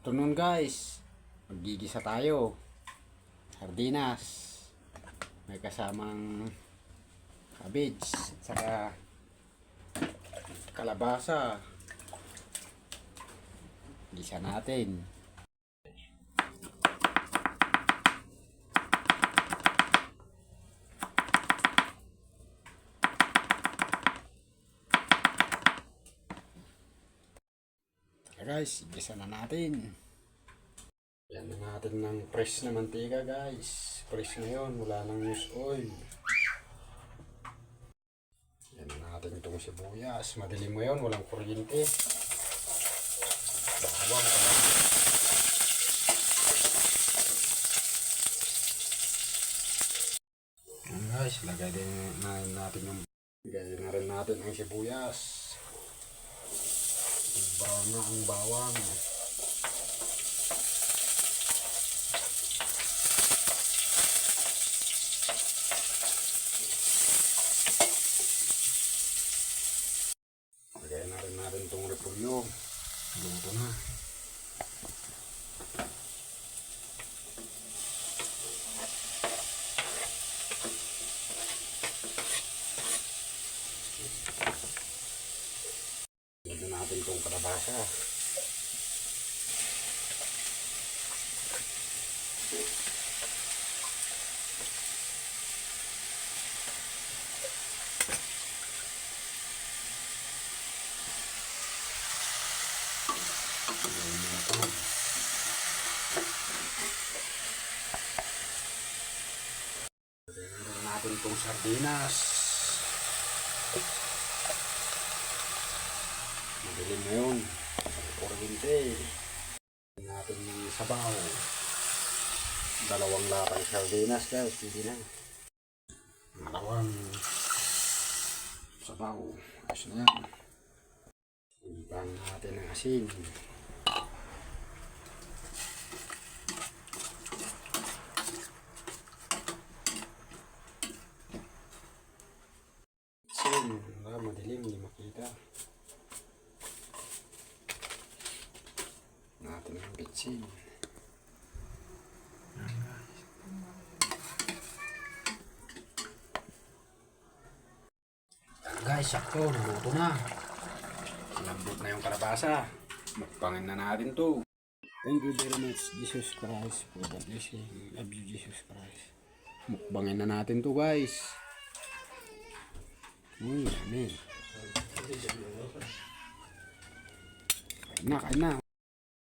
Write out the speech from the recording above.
Afternoon guys, maggigisa tayo. Sardinas. May kasamang cabbage at saka kalabasa. Gisa natin. Guys, gisa na natin. Yan na natin ng fresh na mantika guys. Fresh na yun, wala nang use oil. Yan na natin itong sibuyas. Madilim mo yun, walang kuryente. Bawang pa lang. Yan guys, lagay din na natin yung lagay na rin natin ang sibuyas. Brown na ang bawang. Lagay na rin natin itong repolyo. Luto na. Lagyan natin itong kalabasa. Lagyan natin itong sardinas. Madilim na yun. Kuryente. Lagyan natin yung sabaw. 2 latang sardinas guys. Hindi na. 2 sabaw. Ayos na yan. Ipan natin ang asin. Asin. Madilim. Hindi makita. Natin ang bitsin. Guys, sakto, naluto na. Lambot na yung kalabasa. Mukbangin na natin to. Thank you very much, Jesus Christ, for the blessing. Love you, Jesus Christ. Mukbangin na natin to guys. Amen. Kain na, kain na.